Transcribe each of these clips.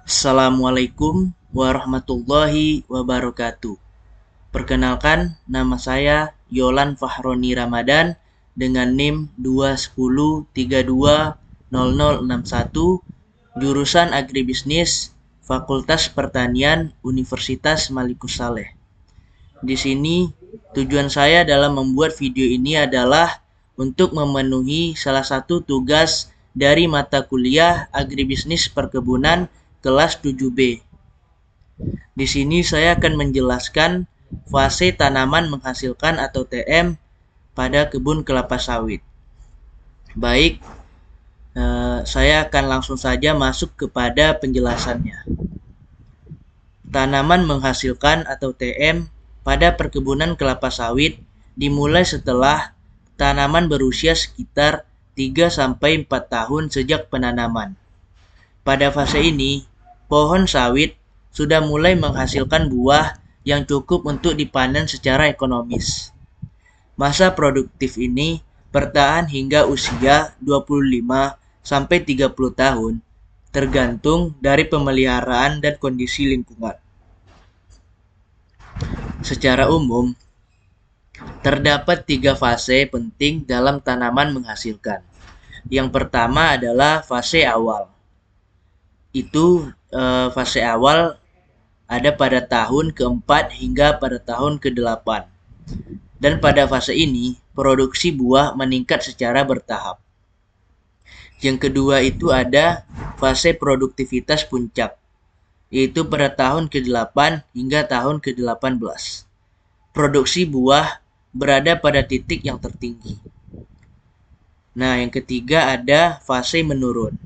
Assalamualaikum warahmatullahi wabarakatuh. Perkenalkan, nama saya Yolan Fahroni Ramadan dengan NIM 210320061, jurusan Agribisnis, Fakultas Pertanian, Universitas Malikus Saleh. Di sini, tujuan saya dalam membuat video ini adalah untuk memenuhi salah satu tugas dari mata kuliah Agribisnis Perkebunan kelas 7B. Di sini saya akan menjelaskan fase tanaman menghasilkan atau TM pada kebun kelapa sawit. Baik, saya akan langsung saja masuk kepada penjelasannya. Tanaman menghasilkan atau TM pada perkebunan kelapa sawit dimulai setelah tanaman berusia sekitar 3-4 tahun sejak penanaman. Pada fase ini, pohon sawit sudah mulai menghasilkan buah yang cukup untuk dipanen secara ekonomis. Masa produktif ini bertahan hingga usia 25-30 tahun, tergantung dari pemeliharaan dan kondisi lingkungan. Secara umum, terdapat 3 fase penting dalam tanaman menghasilkan. Yang pertama adalah fase awal. Fase awal ada pada tahun ke-4 hingga pada tahun ke-8. Dan pada fase ini, produksi buah meningkat secara bertahap. Yang kedua itu ada fase produktivitas puncak, yaitu pada tahun ke-8 hingga tahun ke-18. Produksi buah berada pada titik yang tertinggi. Nah, yang ketiga ada fase menurun,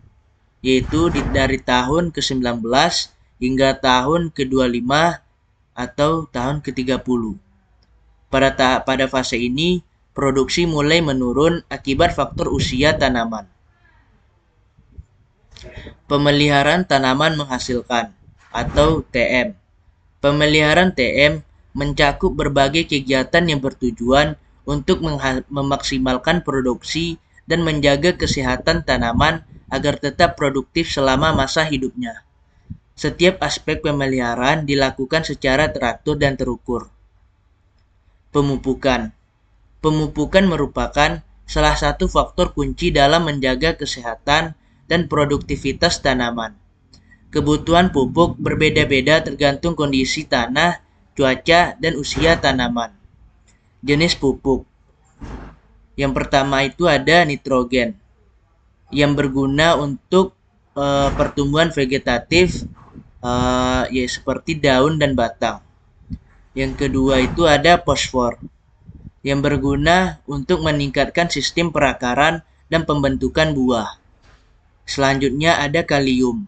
yaitu dari tahun ke-19 hingga tahun ke-25 atau tahun ke-30. Pada fase ini, produksi mulai menurun akibat faktor usia tanaman. Pemeliharaan tanaman menghasilkan atau TM. Pemeliharaan TM mencakup berbagai kegiatan yang bertujuan untuk memaksimalkan produksi dan menjaga kesehatan tanaman agar tetap produktif selama masa hidupnya. Setiap aspek pemeliharaan dilakukan secara teratur dan terukur. Pemupukan. Pemupukan merupakan salah satu faktor kunci dalam menjaga kesehatan dan produktivitas tanaman. Kebutuhan pupuk berbeda-beda tergantung kondisi tanah, cuaca, dan usia tanaman. Jenis pupuk. Yang pertama itu ada nitrogen, yang berguna untuk pertumbuhan vegetatif, ya seperti daun dan batang. Yang kedua itu ada fosfor, yang berguna untuk meningkatkan sistem perakaran dan pembentukan buah. Selanjutnya ada kalium.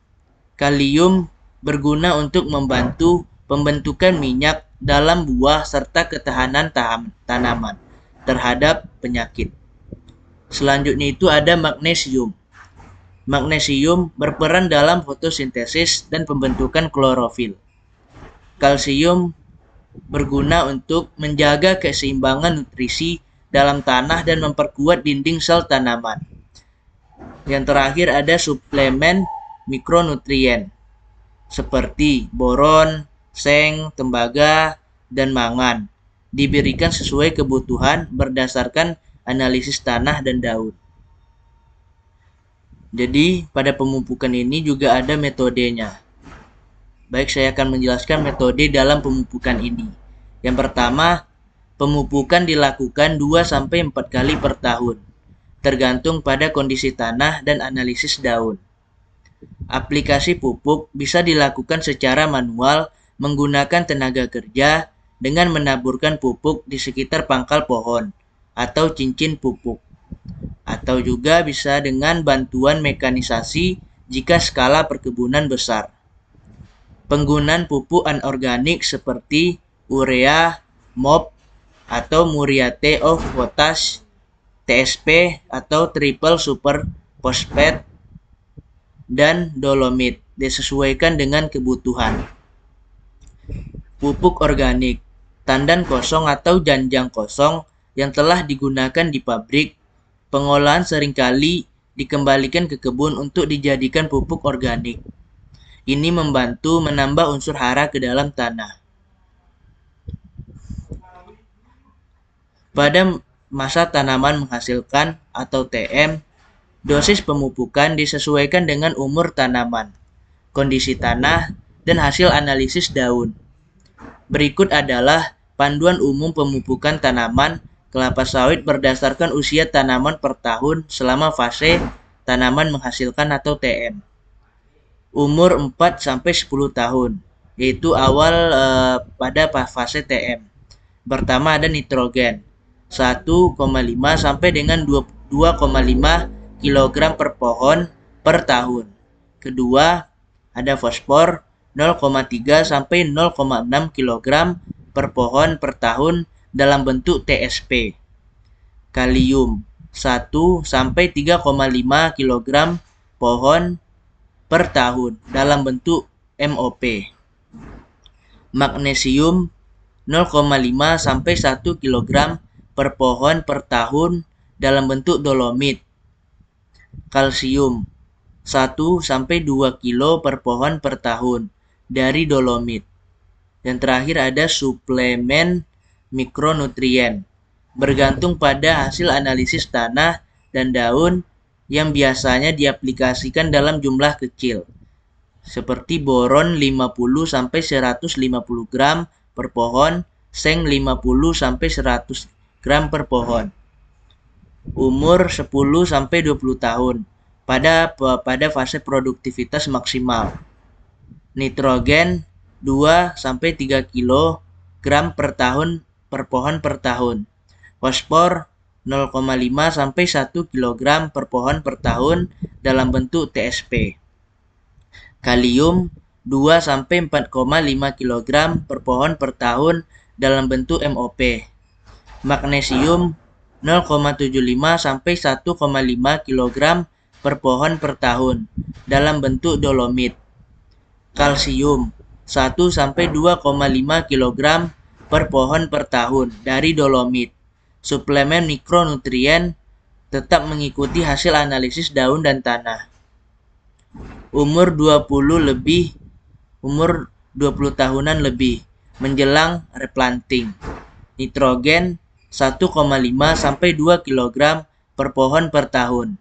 Kalium berguna untuk membantu pembentukan minyak dalam buah serta ketahanan tanaman terhadap penyakit. Selanjutnya itu ada magnesium. Magnesium berperan dalam fotosintesis dan pembentukan klorofil. Kalsium berguna untuk menjaga keseimbangan nutrisi dalam tanah dan memperkuat dinding sel tanaman. Yang terakhir ada suplemen mikronutrien seperti boron, seng, tembaga, dan mangan. Diberikan sesuai kebutuhan berdasarkan analisis tanah dan daun. Jadi, pada pemupukan ini juga ada metodenya. Baik, saya akan menjelaskan metode dalam pemupukan ini. Yang pertama, pemupukan dilakukan 2-4 kali per tahun, tergantung pada kondisi tanah dan analisis daun. Aplikasi pupuk bisa dilakukan secara manual menggunakan tenaga kerja dengan menaburkan pupuk di sekitar pangkal pohon atau cincin pupuk. Atau juga bisa dengan bantuan mekanisasi jika skala perkebunan besar. Penggunaan pupuk anorganik seperti urea, MOP, atau muriate of potash, TSP atau triple super phosphate, dan dolomit disesuaikan dengan kebutuhan. Pupuk organik, tandan kosong atau janjang kosong yang telah digunakan di pabrik, pengolahan seringkali dikembalikan ke kebun untuk dijadikan pupuk organik. Ini membantu menambah unsur hara ke dalam tanah. Pada masa tanaman menghasilkan atau TM, dosis pemupukan disesuaikan dengan umur tanaman, kondisi tanah, dan hasil analisis daun. Berikut adalah panduan umum pemupukan tanaman kelapa sawit berdasarkan usia tanaman per tahun selama fase tanaman menghasilkan atau TM. Umur 4-10 tahun, yaitu awal pada fase TM. Pertama ada nitrogen, 1,5 sampai dengan 2,5 kg per pohon per tahun. Kedua, ada fosfor, 0,3 sampai 0,6 kg per pohon per tahun dalam bentuk TSP. Kalium, 1 sampai 3,5 kg pohon per tahun dalam bentuk MOP. Magnesium, 0,5 sampai 1 kg per pohon per tahun dalam bentuk dolomit. Kalsium, 1 sampai 2 kilo per pohon per tahun dari dolomit. Dan terakhir ada suplemen mikronutrien, bergantung pada hasil analisis tanah dan daun yang biasanya diaplikasikan dalam jumlah kecil, seperti boron 50 sampai 150 gram per pohon, seng 50 sampai 100 gram per pohon. Umur 10 sampai 20 tahun pada fase produktivitas maksimal. Nitrogen 2 sampai 3 kg per tahun per pohon per tahun. Fosfor 0,5 sampai 1 kg per pohon per tahun dalam bentuk TSP. Kalium 2 sampai 4,5 kg per pohon per tahun dalam bentuk MOP. Magnesium 0,75 sampai 1,5 kg per pohon per tahun dalam bentuk dolomit. Kalsium 1 sampai 2,5 kg per pohon per tahun dari dolomit. Suplemen mikronutrien tetap mengikuti hasil analisis daun dan tanah. Umur 20 tahunan lebih menjelang replanting. Nitrogen 1,5 sampai 2 kg per pohon per tahun.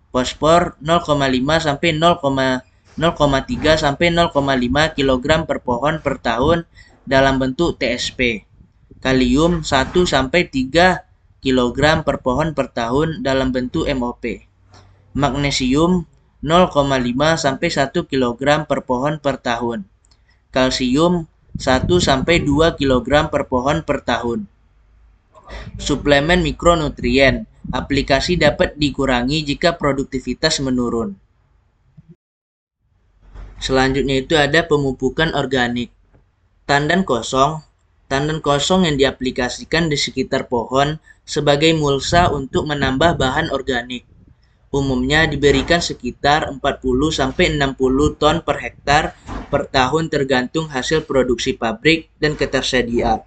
Fosfor 0,5 sampai 0,3 sampai 0,5 kg per pohon per tahun dalam bentuk TSP. Kalium 1 sampai 3 kg per pohon per tahun dalam bentuk MOP. Magnesium 0,5 sampai 1 kg per pohon per tahun. Kalsium 1 sampai 2 kg per pohon per tahun. Suplemen mikronutrien, aplikasi dapat dikurangi jika produktivitas menurun. Selanjutnya itu ada pemupukan organik. Tandan kosong yang diaplikasikan di sekitar pohon sebagai mulsa untuk menambah bahan organik. Umumnya diberikan sekitar 40-60 ton per hektar per tahun tergantung hasil produksi pabrik dan ketersediaan.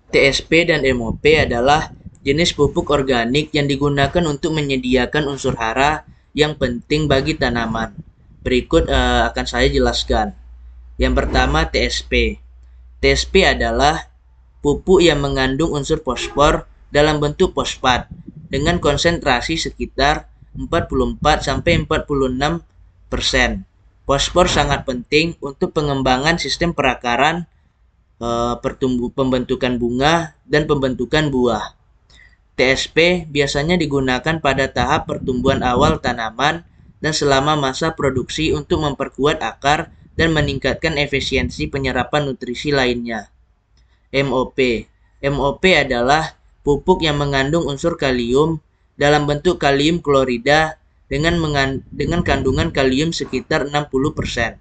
TSP dan MOP adalah jenis pupuk organik yang digunakan untuk menyediakan unsur hara yang penting bagi tanaman. Berikut akan saya jelaskan. Yang pertama TSP. TSP adalah pupuk yang mengandung unsur fosfor dalam bentuk fosfat dengan konsentrasi sekitar 44-46%. Fosfor sangat penting untuk pengembangan sistem perakaran, pembentukan bunga, dan pembentukan buah. TSP biasanya digunakan pada tahap pertumbuhan awal tanaman dan selama masa produksi untuk memperkuat akar dan meningkatkan efisiensi penyerapan nutrisi lainnya. MOP. MOP adalah pupuk yang mengandung unsur kalium dalam bentuk kalium klorida dengan kandungan kalium sekitar 60%.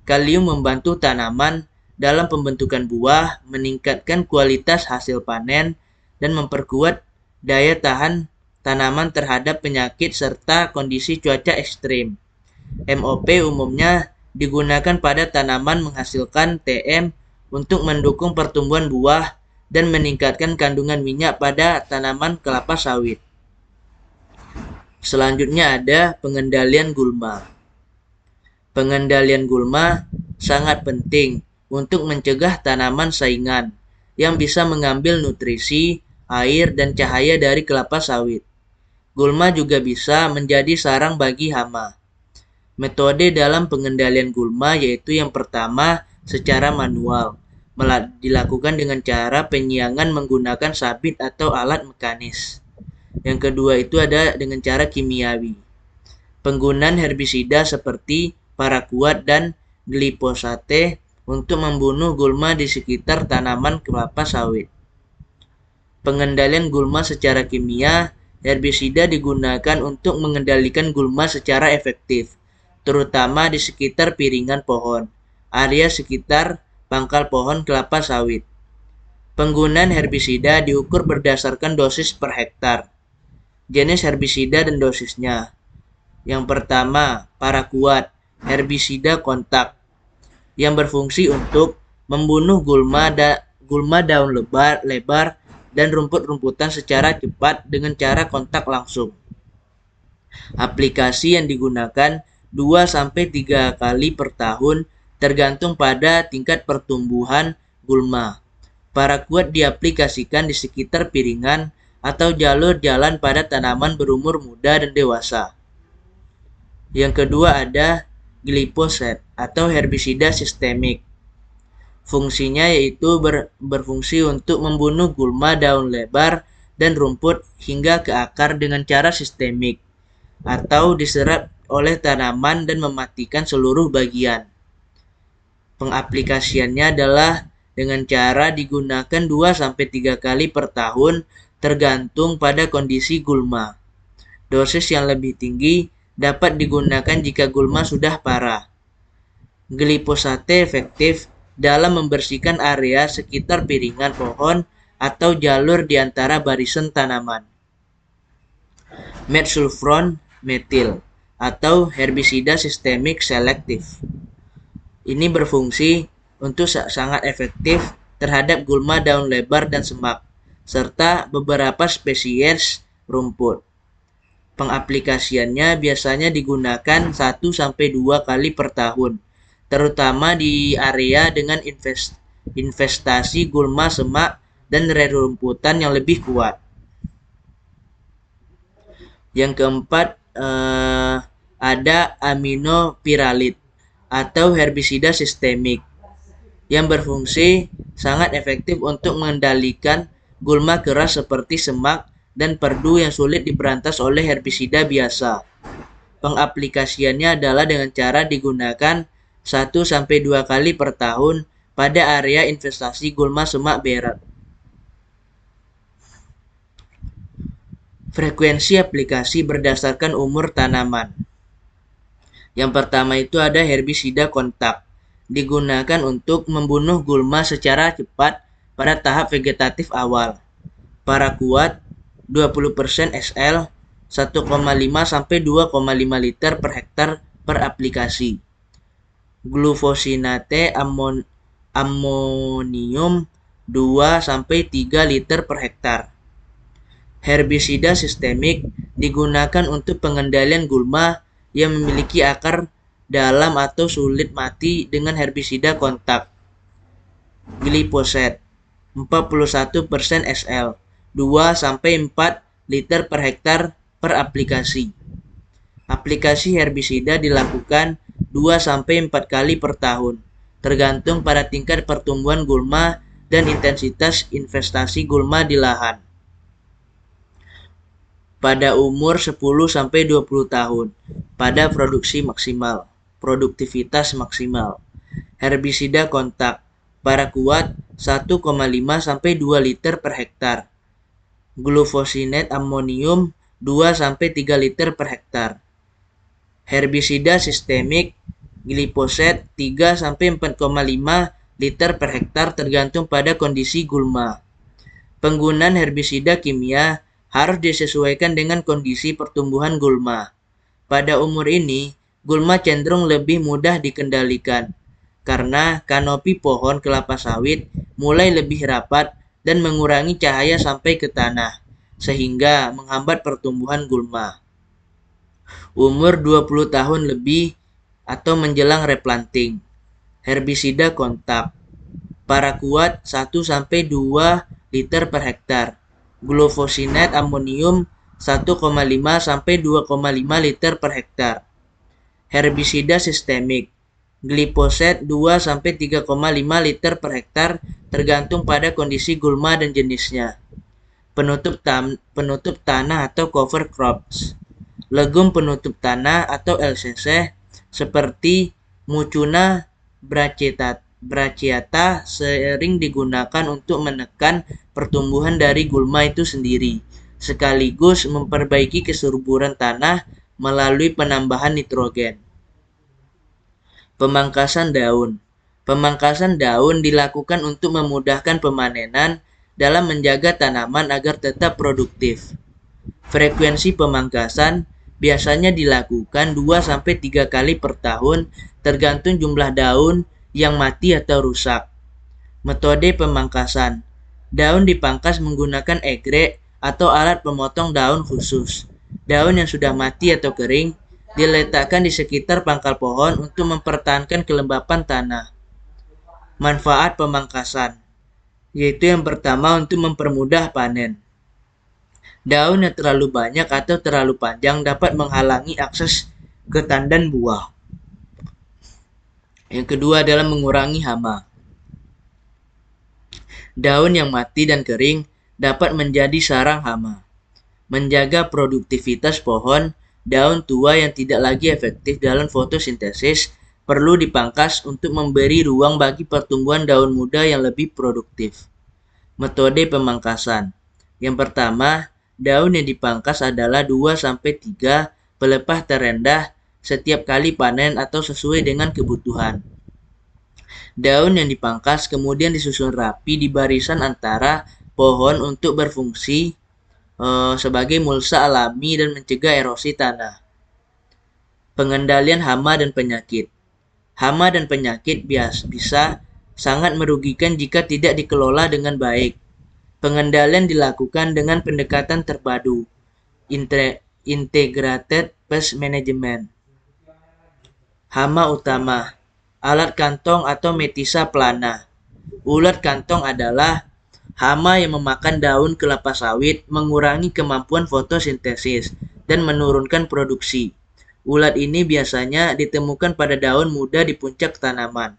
Kalium membantu tanaman dalam pembentukan buah, meningkatkan kualitas hasil panen, dan memperkuat daya tahan tanaman terhadap penyakit serta kondisi cuaca ekstrim. MOP umumnya digunakan pada tanaman menghasilkan TM untuk mendukung pertumbuhan buah dan meningkatkan kandungan minyak pada tanaman kelapa sawit. Selanjutnya ada pengendalian gulma. Pengendalian gulma sangat penting untuk mencegah tanaman saingan yang bisa mengambil nutrisi, air, dan cahaya dari kelapa sawit. Gulma juga bisa menjadi sarang bagi hama. Metode dalam pengendalian gulma yaitu yang pertama secara manual, dilakukan dengan cara penyiangan menggunakan sabit atau alat mekanis. Yang kedua itu ada dengan cara kimiawi. Penggunaan herbisida seperti paraquat dan glifosate untuk membunuh gulma di sekitar tanaman kelapa sawit. Pengendalian gulma secara kimia, herbisida digunakan untuk mengendalikan gulma secara efektif, terutama di sekitar piringan pohon, area sekitar pangkal pohon kelapa sawit. Penggunaan herbisida diukur berdasarkan dosis per hektar. Jenis herbisida dan dosisnya. Yang pertama, paraquat, herbisida kontak, yang berfungsi untuk membunuh gulma daun lebar dan rumput-rumputan secara cepat dengan cara kontak langsung. Aplikasi yang digunakan 2-3 kali per tahun tergantung pada tingkat pertumbuhan gulma. Paraquat diaplikasikan di sekitar piringan atau jalur jalan pada tanaman berumur muda dan dewasa. Yang kedua ada glyphosate atau herbisida sistemik. Fungsinya yaitu berfungsi untuk membunuh gulma daun lebar dan rumput hingga ke akar dengan cara sistemik atau diserap oleh tanaman dan mematikan seluruh bagian. Pengaplikasiannya adalah dengan cara digunakan 2-3 kali per tahun tergantung pada kondisi gulma. Dosis yang lebih tinggi dapat digunakan jika gulma sudah parah. Glifosate efektif dalam membersihkan area sekitar piringan pohon atau jalur di antara barisan tanaman. Metsulfuron metil atau herbisida sistemik selektif. Ini berfungsi untuk sangat efektif terhadap gulma daun lebar dan semak, serta beberapa spesies rumput. Pengaplikasiannya biasanya digunakan 1-2 kali per tahun, terutama di area dengan investasi gulma semak dan rerumputan yang lebih kuat. Yang keempat ada aminopiralit atau herbisida sistemik yang berfungsi sangat efektif untuk mengendalikan gulma keras seperti semak dan perdu yang sulit diberantas oleh herbisida biasa. Pengaplikasiannya adalah dengan cara digunakan 1-2 kali per tahun pada area investasi gulma semak berat. Frekuensi aplikasi berdasarkan umur tanaman. Yang pertama itu ada herbisida kontak, digunakan untuk membunuh gulma secara cepat pada tahap vegetatif awal. Paraquat 20% SL 1,5-2,5 liter per hektar per aplikasi. Glufosinate amonium 2-3 liter per hektar. Herbisida sistemik digunakan untuk pengendalian gulma yang memiliki akar dalam atau sulit mati dengan herbisida kontak. Glyphosate 41% SL 2-4 liter per hektar per aplikasi. Aplikasi herbisida dilakukan 2-4 kali per tahun, tergantung pada tingkat pertumbuhan gulma dan intensitas investasi gulma di lahan. Pada umur 10-20 tahun, pada produktivitas maksimal. Herbisida kontak, paraquat 1,5-2 liter per hektar. Glufosinate amonium 2-3 liter per hektar. Herbisida sistemik, glyphosate 3-4,5 liter per hektar tergantung pada kondisi gulma. Penggunaan herbisida kimia harus disesuaikan dengan kondisi pertumbuhan gulma. Pada umur ini, gulma cenderung lebih mudah dikendalikan karena kanopi pohon kelapa sawit mulai lebih rapat dan mengurangi cahaya sampai ke tanah, sehingga menghambat pertumbuhan gulma. umur 20 tahun lebih atau menjelang replanting. Herbisida kontak. Paraquat 1-2 liter per hektar. Glufosinate amonium 1,5-2,5 liter per hektar. Herbisida sistemik. Glifoset 2-3,5 liter per hektar tergantung pada kondisi gulma dan jenisnya. Penutup tanah atau cover crops. Legum penutup tanah atau LCC seperti Mucuna brachiata sering digunakan untuk menekan pertumbuhan dari gulma itu sendiri, sekaligus memperbaiki kesuburan tanah melalui penambahan nitrogen. Pemangkasan daun. Pemangkasan daun dilakukan untuk memudahkan pemanenan dalam menjaga tanaman agar tetap produktif. Frekuensi pemangkasan biasanya dilakukan 2-3 kali per tahun tergantung jumlah daun yang mati atau rusak. Metode pemangkasan. Daun dipangkas menggunakan egrek atau alat pemotong daun khusus. Daun yang sudah mati atau kering diletakkan di sekitar pangkal pohon untuk mempertahankan kelembapan tanah. Manfaat pemangkasan, yaitu yang pertama untuk mempermudah panen. Daun yang terlalu banyak atau terlalu panjang dapat menghalangi akses ke tandan buah. Yang kedua adalah mengurangi hama. Daun yang mati dan kering dapat menjadi sarang hama. Menjaga produktivitas pohon, daun tua yang tidak lagi efektif dalam fotosintesis perlu dipangkas untuk memberi ruang bagi pertumbuhan daun muda yang lebih produktif. Metode pemangkasan. Yang pertama, daun yang dipangkas adalah 2-3 pelepah terendah setiap kali panen atau sesuai dengan kebutuhan. Daun yang dipangkas kemudian disusun rapi di barisan antara pohon untuk berfungsi sebagai mulsa alami dan mencegah erosi tanah. Pengendalian hama dan penyakit. Hama dan penyakit bisa sangat merugikan jika tidak dikelola dengan baik. Pengendalian dilakukan dengan pendekatan terpadu, integrated pest management. Hama utama, alat kantong atau Metisa plana. Ulat kantong adalah hama yang memakan daun kelapa sawit, mengurangi kemampuan fotosintesis, dan menurunkan produksi. Ulat ini biasanya ditemukan pada daun muda di puncak tanaman.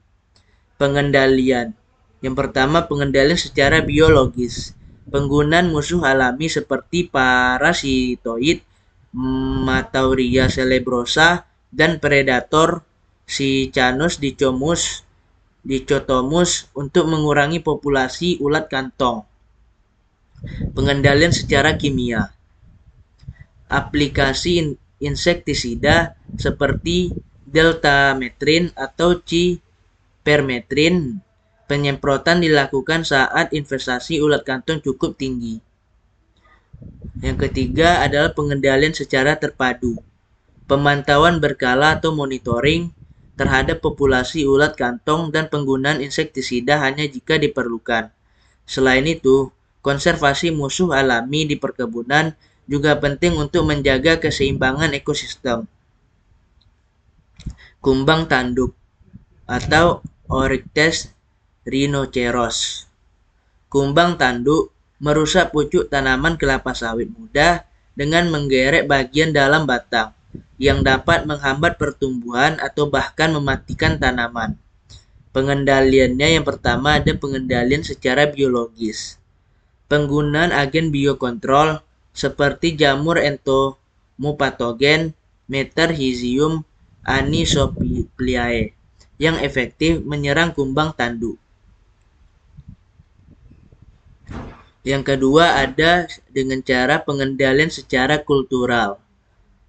Pengendalian. Yang pertama, pengendalian secara biologis. Penggunaan musuh alami seperti parasitoid, Matauria celebrosa, dan predator Cyanus dichotomus untuk mengurangi populasi ulat kantong. Pengendalian secara kimia. Aplikasi insektisida seperti deltametrin atau cipermetrin. Penyemprotan dilakukan saat investasi ulat kantong cukup tinggi. Yang ketiga adalah pengendalian secara terpadu. Pemantauan berkala atau monitoring terhadap populasi ulat kantong dan penggunaan insektisida hanya jika diperlukan. Selain itu, konservasi musuh alami di perkebunan juga penting untuk menjaga keseimbangan ekosistem. Kumbang tanduk atau Oryctes rhinoceros. Kumbang tanduk merusak pucuk tanaman kelapa sawit muda dengan menggeret bagian dalam batang, yang dapat menghambat pertumbuhan atau bahkan mematikan tanaman. Pengendaliannya yang pertama ada pengendalian secara biologis. Penggunaan agen biokontrol seperti jamur entomopatogen Metarhizium anisopliae yang efektif menyerang kumbang tanduk. Yang kedua ada dengan cara pengendalian secara kultural.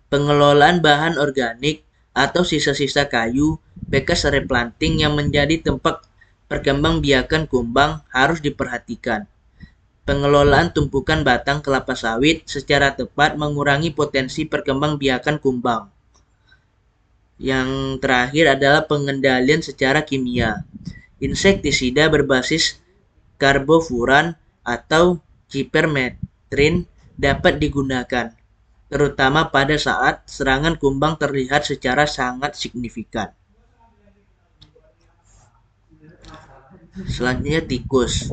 Pengelolaan bahan organik atau sisa-sisa kayu bekas replanting yang menjadi tempat perkembangbiakan kumbang harus diperhatikan. Pengelolaan tumpukan batang kelapa sawit secara tepat mengurangi potensi perkembangbiakan kumbang. Yang terakhir adalah pengendalian secara kimia. Insektisida berbasis karbofuran atau cipermetrin dapat digunakan. terutama pada saat serangan kumbang terlihat secara sangat signifikan. Selanjutnya tikus.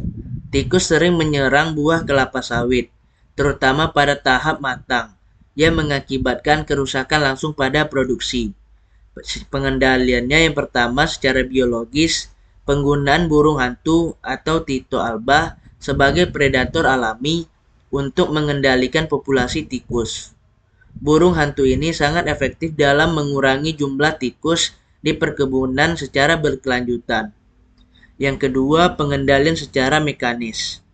Tikus sering menyerang buah kelapa sawit, terutama pada tahap matang, yang mengakibatkan kerusakan langsung pada produksi. Pengendaliannya yang pertama secara biologis, penggunaan burung hantu atau Tito alba sebagai predator alami untuk mengendalikan populasi tikus. Burung hantu ini sangat efektif dalam mengurangi jumlah tikus di perkebunan secara berkelanjutan. Yang kedua, pengendalian secara mekanis.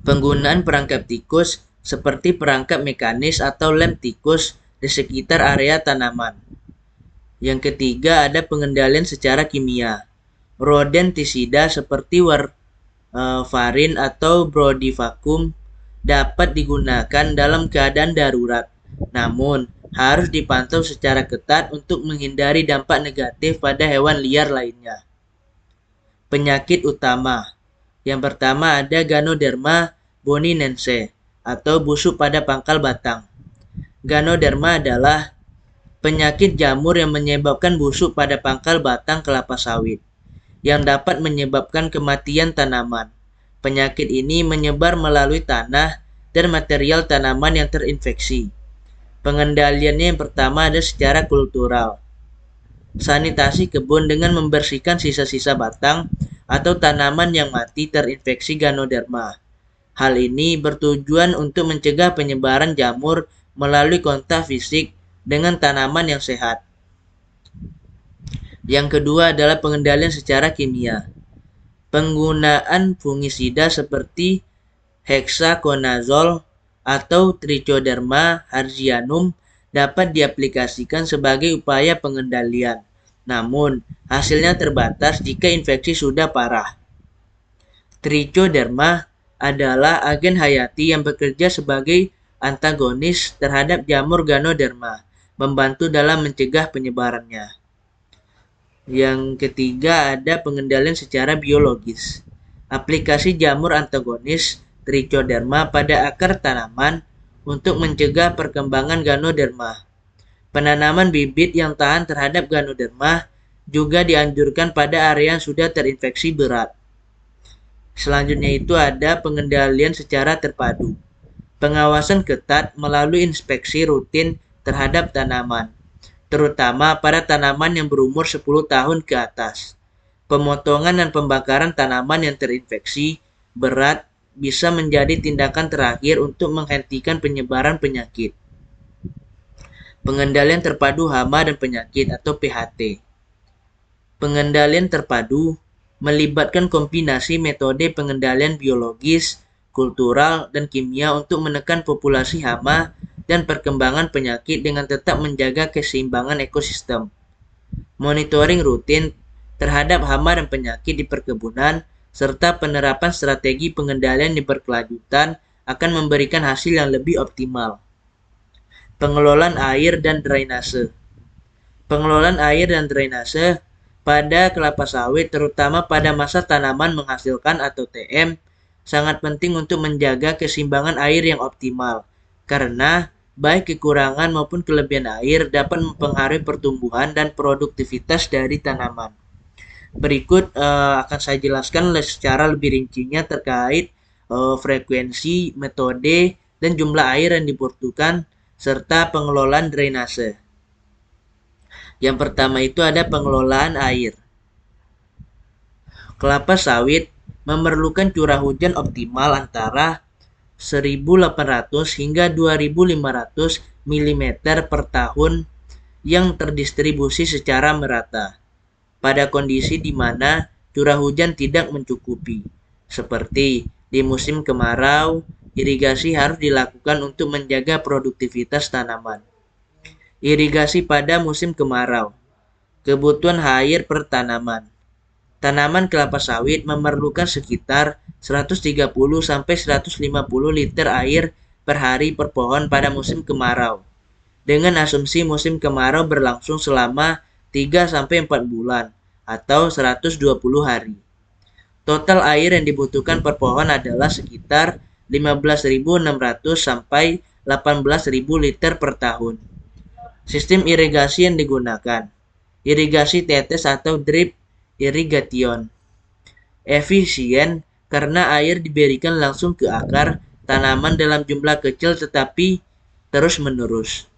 Penggunaan perangkap tikus seperti perangkap mekanis atau lem tikus di sekitar area tanaman. Yang ketiga, ada pengendalian secara kimia. Rodentisida seperti warfarin atau brodivakum dapat digunakan dalam keadaan darurat, namun harus dipantau secara ketat untuk menghindari dampak negatif pada hewan liar lainnya. Penyakit utama. Yang pertama ada Ganoderma boninense atau busuk pada pangkal batang. Ganoderma adalah penyakit jamur yang menyebabkan busuk pada pangkal batang kelapa sawit, yang dapat menyebabkan kematian tanaman. Penyakit ini menyebar melalui tanah dan material tanaman yang terinfeksi. Pengendaliannya yang pertama ada secara kultural. Sanitasi kebun dengan membersihkan sisa-sisa batang atau tanaman yang mati terinfeksi Ganoderma. Hal ini bertujuan untuk mencegah penyebaran jamur melalui kontak fisik dengan tanaman yang sehat. Yang kedua adalah pengendalian secara kimia. Penggunaan fungisida seperti hexaconazole atau Trichoderma harzianum dapat diaplikasikan sebagai upaya pengendalian. Namun, hasilnya terbatas jika infeksi sudah parah. Trichoderma adalah agen hayati yang bekerja sebagai antagonis terhadap jamur Ganoderma, membantu dalam mencegah penyebarannya. Yang ketiga ada pengendalian secara biologis. Aplikasi jamur antagonis Trichoderma pada akar tanaman untuk mencegah perkembangan Ganoderma. Penanaman bibit yang tahan terhadap Ganoderma juga dianjurkan pada area yang sudah terinfeksi berat. Selanjutnya itu ada pengendalian secara terpadu. Pengawasan ketat melalui inspeksi rutin terhadap tanaman, terutama pada tanaman yang berumur 10 tahun ke atas. Pemotongan dan pembakaran tanaman yang terinfeksi berat bisa menjadi tindakan terakhir untuk menghentikan penyebaran penyakit. Pengendalian terpadu hama dan penyakit atau PHT. Pengendalian terpadu melibatkan kombinasi metode pengendalian biologis, kultural, dan kimia untuk menekan populasi hama dan perkembangan penyakit dengan tetap menjaga keseimbangan ekosistem. Monitoring rutin terhadap hama dan penyakit di perkebunan serta penerapan strategi pengendalian di berkelanjutan akan memberikan hasil yang lebih optimal. Pengelolaan air dan drainase. Pengelolaan air dan drainase pada kelapa sawit, terutama pada masa tanaman menghasilkan atau TM, sangat penting untuk menjaga keseimbangan air yang optimal, karena baik kekurangan maupun kelebihan air dapat mempengaruhi pertumbuhan dan produktivitas dari tanaman. Berikut akan saya jelaskan secara lebih rincinya terkait frekuensi, metode, dan jumlah air yang dibutuhkan, serta pengelolaan drainase. Yang pertama itu ada pengelolaan air. Kelapa sawit memerlukan curah hujan optimal antara 1.800 hingga 2.500 mm per tahun yang terdistribusi secara merata pada kondisi di mana curah hujan tidak mencukupi. Seperti di musim kemarau, irigasi harus dilakukan untuk menjaga produktivitas tanaman. Irigasi pada musim kemarau. Kebutuhan air per tanaman. Tanaman kelapa sawit memerlukan sekitar 130 sampai 150 liter air per hari per pohon pada musim kemarau. Dengan asumsi musim kemarau berlangsung selama 3 sampai 4 bulan atau 120 hari. Total air yang dibutuhkan per pohon adalah sekitar 15.600 sampai 18.000 liter per tahun. Sistem irigasi yang digunakan: irigasi tetes atau drip irrigation. Efisien karena air diberikan langsung ke akar tanaman dalam jumlah kecil tetapi terus-menerus.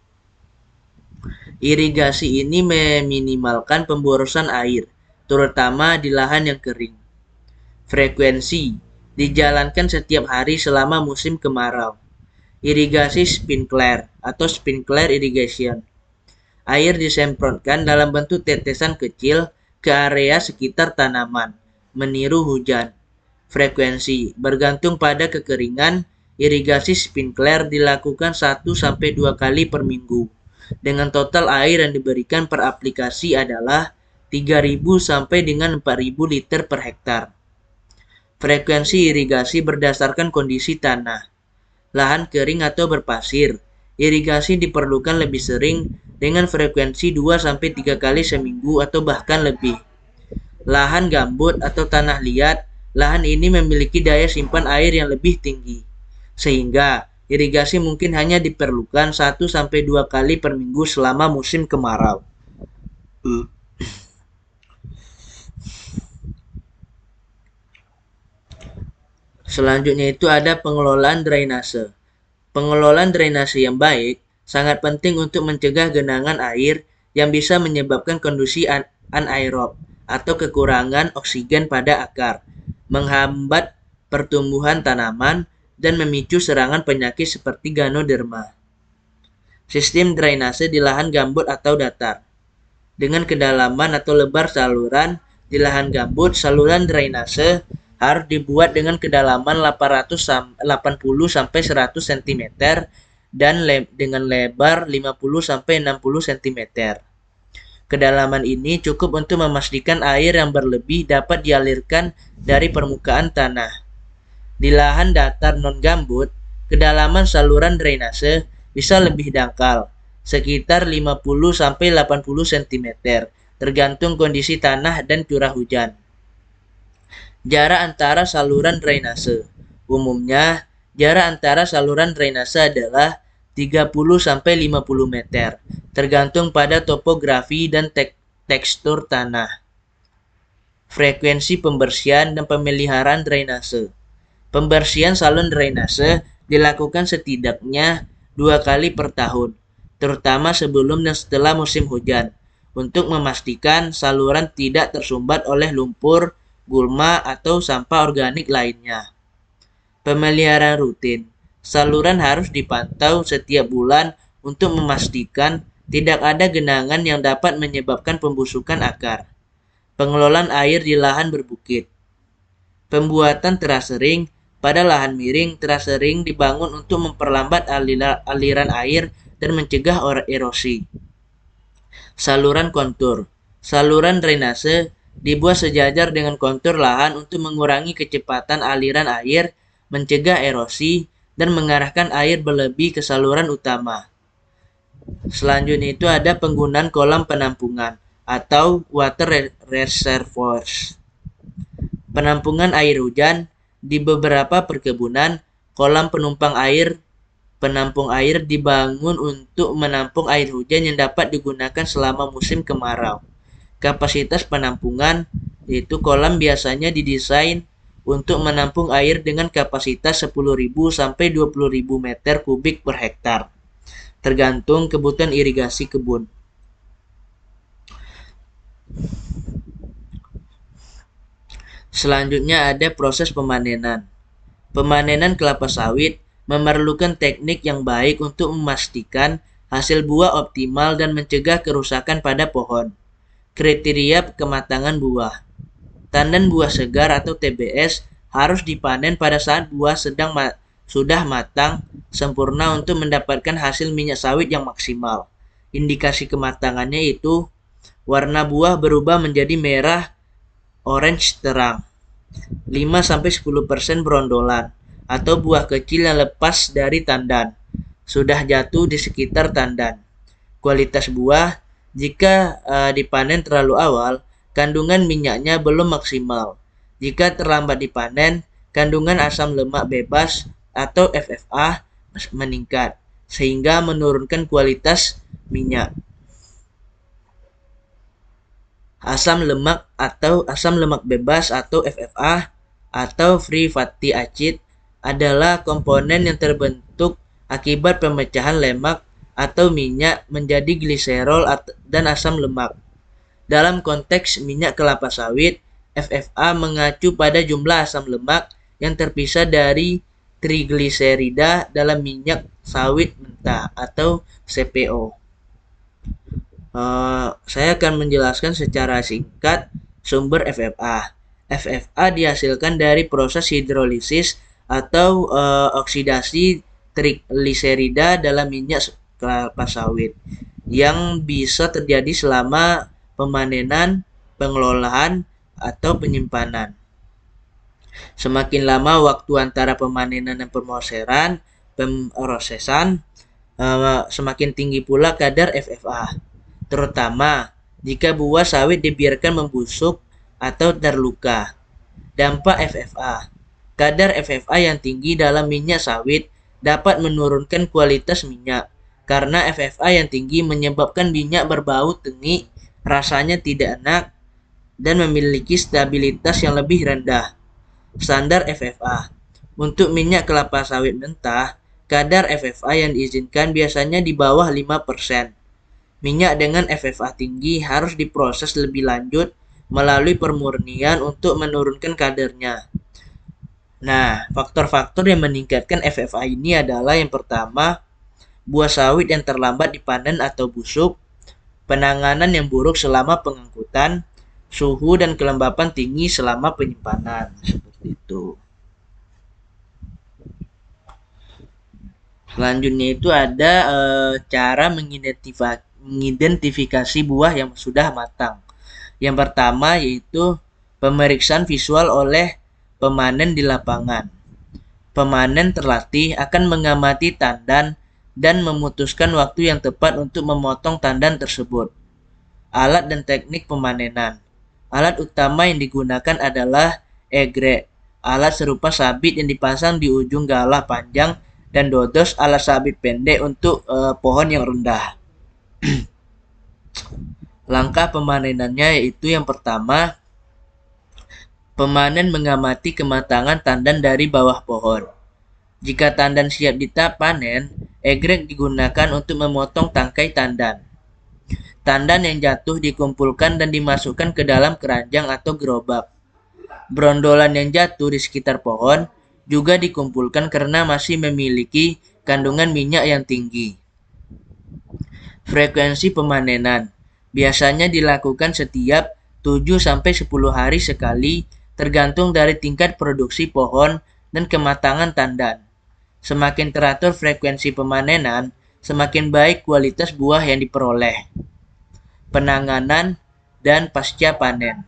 Irigasi ini meminimalkan pemborosan air, terutama di lahan yang kering. Frekuensi dijalankan setiap hari selama musim kemarau. Irigasi sprinkler atau sprinkler irrigation. Air disemprotkan dalam bentuk tetesan kecil ke area sekitar tanaman, meniru hujan. Frekuensi bergantung pada kekeringan. Irigasi sprinkler dilakukan 1-2 kali per minggu, dengan total air yang diberikan per aplikasi adalah 3.000 sampai dengan 4.000 liter per hektar. Frekuensi irigasi berdasarkan kondisi tanah. Lahan kering atau berpasir, irigasi diperlukan lebih sering dengan frekuensi 2-3 kali seminggu atau bahkan lebih. Lahan gambut atau tanah liat, lahan ini memiliki daya simpan air yang lebih tinggi, sehingga irigasi mungkin hanya diperlukan 1-2 kali per minggu selama musim kemarau. Selanjutnya itu ada pengelolaan drainase. Pengelolaan drainase yang baik sangat penting untuk mencegah genangan air yang bisa menyebabkan kondisi anaerob atau kekurangan oksigen pada akar, menghambat pertumbuhan tanaman, dan memicu serangan penyakit seperti ganoderma. Sistem drainase di lahan gambut atau datar. Dengan kedalaman atau lebar saluran di lahan gambut, saluran drainase harus dibuat dengan kedalaman 80-100 cm dan dengan lebar 50-60 cm. Kedalaman ini cukup untuk memastikan air yang berlebih dapat dialirkan dari permukaan tanah. Di lahan datar non-gambut, kedalaman saluran drainase bisa lebih dangkal, sekitar 50-80 cm, tergantung kondisi tanah dan curah hujan. Jarak antara saluran drainase. Umumnya, jarak antara saluran drainase adalah 30-50 meter, tergantung pada topografi dan tekstur tanah. Frekuensi pembersihan dan pemeliharaan drainase. Pembersihan saluran drainase dilakukan setidaknya 2 kali per tahun, terutama sebelum dan setelah musim hujan, untuk memastikan saluran tidak tersumbat oleh lumpur, gulma, atau sampah organik lainnya. Pemeliharaan rutin. Saluran harus dipantau setiap bulan untuk memastikan tidak ada genangan yang dapat menyebabkan pembusukan akar. Pengelolaan air di lahan berbukit. Pembuatan terasering. Pada lahan miring, terasering dibangun untuk memperlambat aliran air dan mencegah erosi. Saluran kontur. Saluran drainase dibuat sejajar dengan kontur lahan untuk mengurangi kecepatan aliran air, mencegah erosi, dan mengarahkan air berlebih ke saluran utama. Selanjutnya itu ada penggunaan kolam penampungan atau water reservoirs. Penampungan air hujan. Di beberapa perkebunan, kolam penampung air dibangun untuk menampung air hujan yang dapat digunakan selama musim kemarau. Kapasitas penampungan, yaitu kolam biasanya didesain untuk menampung air dengan kapasitas 10.000 sampai 20.000 meter kubik per hektar, tergantung kebutuhan irigasi kebun. Selanjutnya ada proses pemanenan. Pemanenan kelapa sawit memerlukan teknik yang baik untuk memastikan hasil buah optimal dan mencegah kerusakan pada pohon. Kriteria kematangan buah. Tandan buah segar atau TBS harus dipanen pada saat buah sudah matang sempurna untuk mendapatkan hasil minyak sawit yang maksimal. Indikasi kematangannya itu warna buah berubah menjadi merah orange terang, 5-10% berondolan, atau buah kecil yang lepas dari tandan, sudah jatuh di sekitar tandan. Kualitas buah, jika dipanen terlalu awal, kandungan minyaknya belum maksimal. Jika terlambat dipanen, kandungan asam lemak bebas atau FFA meningkat. sehingga menurunkan kualitas minyak. Asam lemak atau asam lemak bebas atau FFA atau free fatty acid adalah komponen yang terbentuk akibat pemecahan lemak atau minyak menjadi gliserol dan asam lemak. Dalam konteks minyak kelapa sawit, FFA mengacu pada jumlah asam lemak yang terpisah dari trigliserida dalam minyak sawit mentah atau CPO. Saya akan menjelaskan secara singkat sumber FFA. FFA dihasilkan dari proses hidrolisis atau oksidasi trigliserida dalam minyak kelapa sawit yang bisa terjadi selama pemanenan, pengelolaan, atau penyimpanan. Semakin lama waktu antara pemanenan dan pemrosesan, semakin tinggi pula kadar FFA, terutama jika buah sawit dibiarkan membusuk atau terluka. Dampak FFA. Kadar FFA yang tinggi dalam minyak sawit dapat menurunkan kualitas minyak, karena FFA yang tinggi menyebabkan minyak berbau tengik, rasanya tidak enak, dan memiliki stabilitas yang lebih rendah. Standar FFA. Untuk minyak kelapa sawit mentah, kadar FFA yang diizinkan biasanya di bawah 5%. Minyak dengan FFA tinggi harus diproses lebih lanjut melalui pemurnian untuk menurunkan kadarnya. Nah, faktor-faktor yang meningkatkan FFA ini adalah yang pertama, buah sawit yang terlambat dipanen atau busuk, penanganan yang buruk selama pengangkutan, suhu dan kelembapan tinggi selama penyimpanan. Seperti itu. Selanjutnya itu ada cara mengidentifikasi buah yang sudah matang. Yang pertama yaitu pemeriksaan visual oleh pemanen di lapangan. Pemanen terlatih akan mengamati tandan dan memutuskan waktu yang tepat untuk memotong tandan tersebut. Alat dan teknik pemanenan. Alat utama yang digunakan adalah egrek, alat serupa sabit yang dipasang di ujung galah panjang, dan dodos, alat sabit pendek untuk pohon yang rendah. Langkah pemanenannya yaitu yang pertama, pemanen mengamati kematangan tandan dari bawah pohon. Jika tandan siap di tahap panen, egrek digunakan untuk memotong tangkai tandan. Tandan yang jatuh dikumpulkan dan dimasukkan ke dalam keranjang atau gerobak. Brondolan yang jatuh di sekitar pohon juga dikumpulkan karena masih memiliki kandungan minyak yang tinggi. Frekuensi pemanenan biasanya dilakukan setiap 7-10 hari sekali, tergantung dari tingkat produksi pohon dan kematangan tandan. Semakin teratur frekuensi pemanenan, semakin baik kualitas buah yang diperoleh. Penanganan dan pasca panen.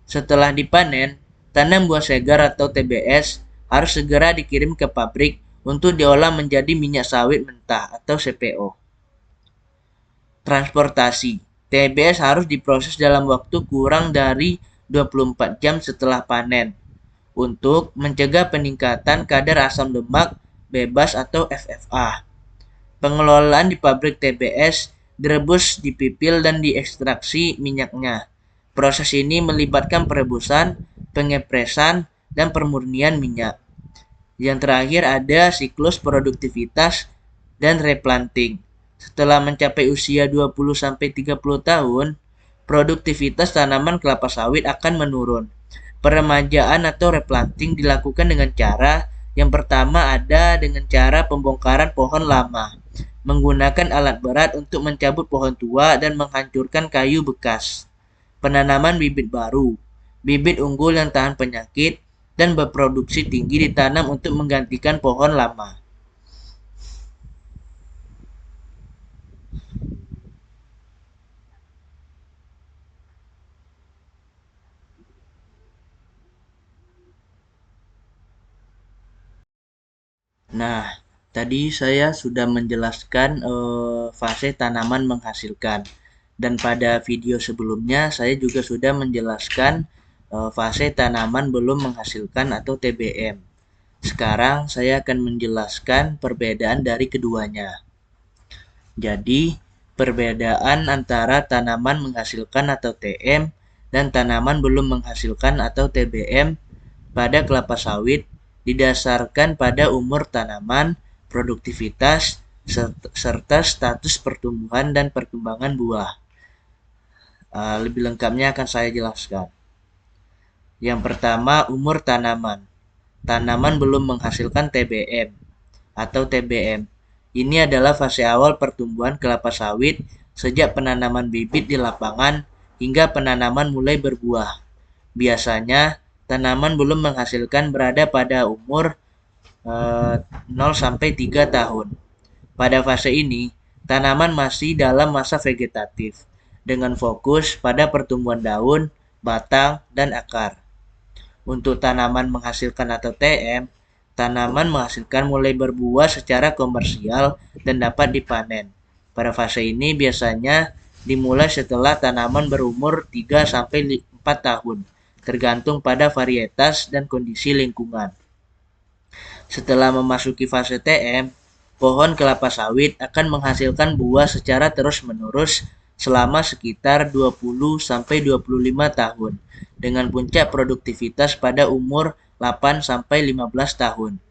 Setelah dipanen, tanam buah segar atau TBS harus segera dikirim ke pabrik untuk diolah menjadi minyak sawit mentah atau CPO. Transportasi. TBS harus diproses dalam waktu kurang dari 24 jam setelah panen untuk mencegah peningkatan kadar asam lemak bebas atau FFA. Pengelolaan di pabrik TBS, direbus, dipipil, dan diekstraksi minyaknya. Proses ini melibatkan perebusan, pengepresan, dan pemurnian minyak. Yang terakhir ada siklus produktivitas dan replanting. Setelah mencapai usia 20-30 tahun, produktivitas tanaman kelapa sawit akan menurun. Peremajaan atau replanting dilakukan dengan cara yang pertama ada dengan cara pembongkaran pohon lama, menggunakan alat berat untuk mencabut pohon tua dan menghancurkan kayu bekas. Penanaman bibit baru, bibit unggul yang tahan penyakit dan berproduksi tinggi ditanam untuk menggantikan pohon lama. Nah, tadi saya sudah menjelaskan fase tanaman menghasilkan. Dan pada video sebelumnya saya juga sudah menjelaskan fase tanaman belum menghasilkan atau TBM. Sekarang saya akan menjelaskan perbedaan dari keduanya. Jadi, perbedaan antara tanaman menghasilkan atau TM dan tanaman belum menghasilkan atau TBM pada kelapa sawit didasarkan pada umur tanaman, produktivitas, serta status pertumbuhan dan perkembangan buah. Lebih lengkapnya akan saya jelaskan. Yang pertama, umur tanaman. Tanaman belum menghasilkan TBM atau TBM. Ini adalah fase awal pertumbuhan kelapa sawit sejak penanaman bibit di lapangan hingga penanaman mulai berbuah. Biasanya, tanaman belum menghasilkan berada pada umur 0-3 tahun. Pada fase ini, tanaman masih dalam masa vegetatif dengan fokus pada pertumbuhan daun, batang, dan akar. Untuk tanaman menghasilkan atau TM, tanaman menghasilkan mulai berbuah secara komersial dan dapat dipanen. Pada fase ini biasanya dimulai setelah tanaman berumur 3-4 tahun, tergantung pada varietas dan kondisi lingkungan. Setelah memasuki fase TM, pohon kelapa sawit akan menghasilkan buah secara terus-menerus selama sekitar 20-25 tahun, dengan puncak produktivitas pada umur 8-15 tahun.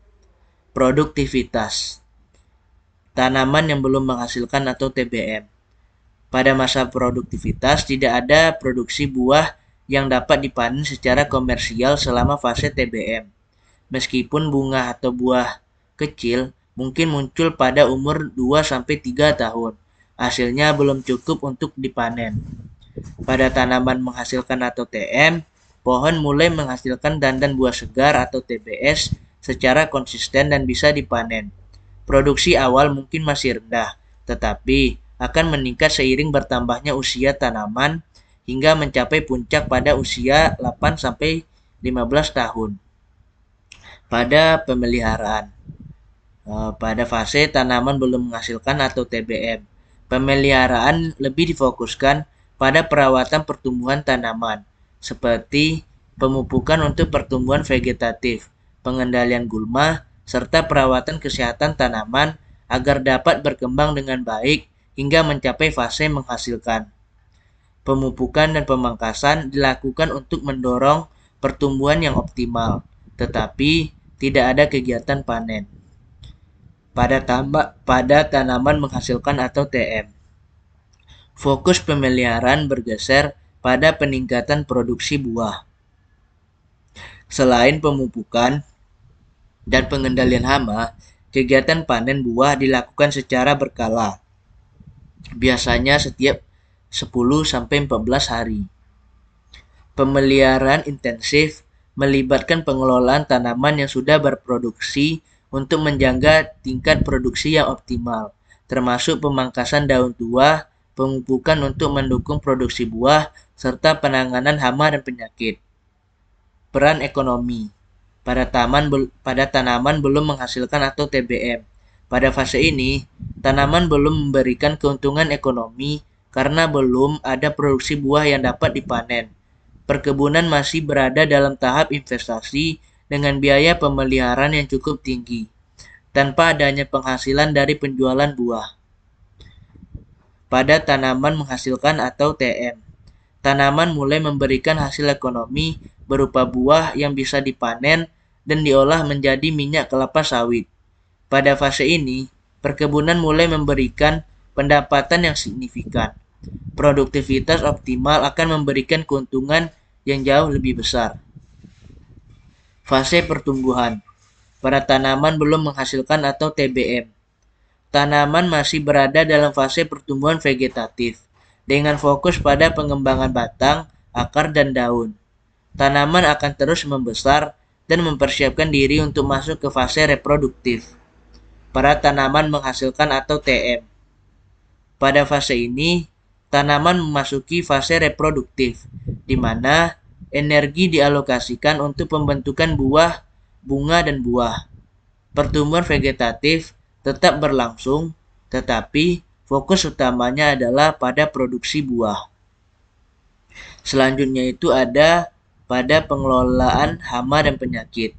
Produktivitas tanaman yang belum menghasilkan atau TBM. Pada masa produktivitas tidak ada produksi buah yang dapat dipanen secara komersial selama fase TBM. Meskipun bunga atau buah kecil mungkin muncul pada umur 2-3 tahun, hasilnya belum cukup untuk dipanen. Pada tanaman menghasilkan atau TM, pohon mulai menghasilkan dandan buah segar atau TBS secara konsisten dan bisa dipanen. Produksi awal mungkin masih rendah, tetapi akan meningkat seiring bertambahnya usia tanaman hingga mencapai puncak pada usia 8-15 tahun. Pada pemeliharaan, pada fase tanaman belum menghasilkan atau TBM, pemeliharaan lebih difokuskan pada perawatan pertumbuhan tanaman, seperti pemupukan untuk pertumbuhan vegetatif, pengendalian gulma, serta perawatan kesehatan tanaman agar dapat berkembang dengan baik hingga mencapai fase menghasilkan. Pemupukan dan pemangkasan dilakukan untuk mendorong pertumbuhan yang optimal, tetapi tidak ada kegiatan panen. Pada tanaman menghasilkan atau TM, fokus pemeliharaan bergeser pada peningkatan produksi buah. Selain pemupukan dan pengendalian hama, kegiatan panen buah dilakukan secara berkala, biasanya setiap 10-14 hari. Pemeliharaan intensif melibatkan pengelolaan tanaman yang sudah berproduksi untuk menjaga tingkat produksi yang optimal, termasuk pemangkasan daun tua, pemupukan untuk mendukung produksi buah, serta penanganan hama dan penyakit. Peran ekonomi pada tanaman belum menghasilkan atau TBM. Pada fase ini, tanaman belum memberikan keuntungan ekonomi karena belum ada produksi buah yang dapat dipanen. Perkebunan masih berada dalam tahap investasi dengan biaya pemeliharaan yang cukup tinggi, tanpa adanya penghasilan dari penjualan buah. Pada tanaman menghasilkan atau TM, tanaman mulai memberikan hasil ekonomi berupa buah yang bisa dipanen dan diolah menjadi minyak kelapa sawit. Pada fase ini, perkebunan mulai memberikan pendapatan yang signifikan. Produktivitas optimal akan memberikan keuntungan yang jauh lebih besar. Fase pertumbuhan pada tanaman belum menghasilkan atau TBM. Tanaman masih berada dalam fase pertumbuhan vegetatif dengan fokus pada pengembangan batang, akar, dan daun. Tanaman akan terus membesar dan mempersiapkan diri untuk masuk ke fase reproduktif. Para tanaman menghasilkan atau TM. Pada fase ini, tanaman memasuki fase reproduktif, di mana energi dialokasikan untuk pembentukan buah, bunga, dan buah. Pertumbuhan vegetatif tetap berlangsung, tetapi fokus utamanya adalah pada produksi buah. Selanjutnya itu ada pada pengelolaan hama dan penyakit.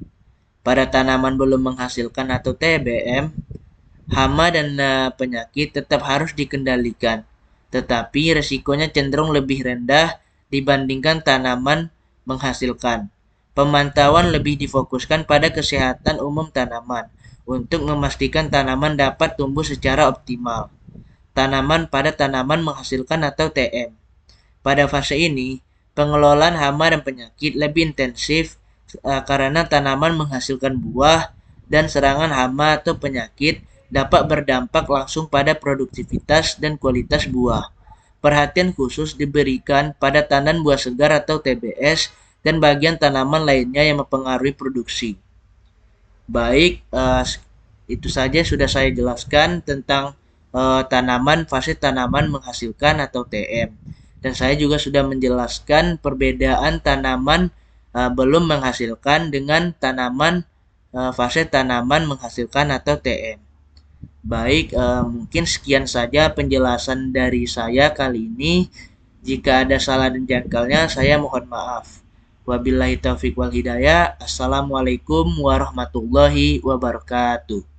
Pada tanaman belum menghasilkan atau TBM, Hama dan penyakit tetap harus dikendalikan, tetapi resikonya cenderung lebih rendah dibandingkan tanaman menghasilkan. Pemantauan lebih difokuskan pada kesehatan umum tanaman untuk memastikan tanaman dapat tumbuh secara optimal. Tanaman pada tanaman menghasilkan atau TM. Pada fase ini, pengelolaan hama dan penyakit lebih intensif karena tanaman menghasilkan buah dan serangan hama atau penyakit dapat berdampak langsung pada produktivitas dan kualitas buah. Perhatian khusus diberikan pada tandan buah segar atau TBS dan bagian tanaman lainnya yang mempengaruhi produksi. Baik, itu saja sudah saya jelaskan tentang fase tanaman menghasilkan atau TM. Dan saya juga sudah menjelaskan perbedaan tanaman belum menghasilkan dengan fase tanaman menghasilkan atau TM. Baik, mungkin sekian saja penjelasan dari saya kali ini. Jika ada salah dan janggalnya, saya mohon maaf. Wabillahi taufiq wal hidayah. Assalamualaikum warahmatullahi wabarakatuh.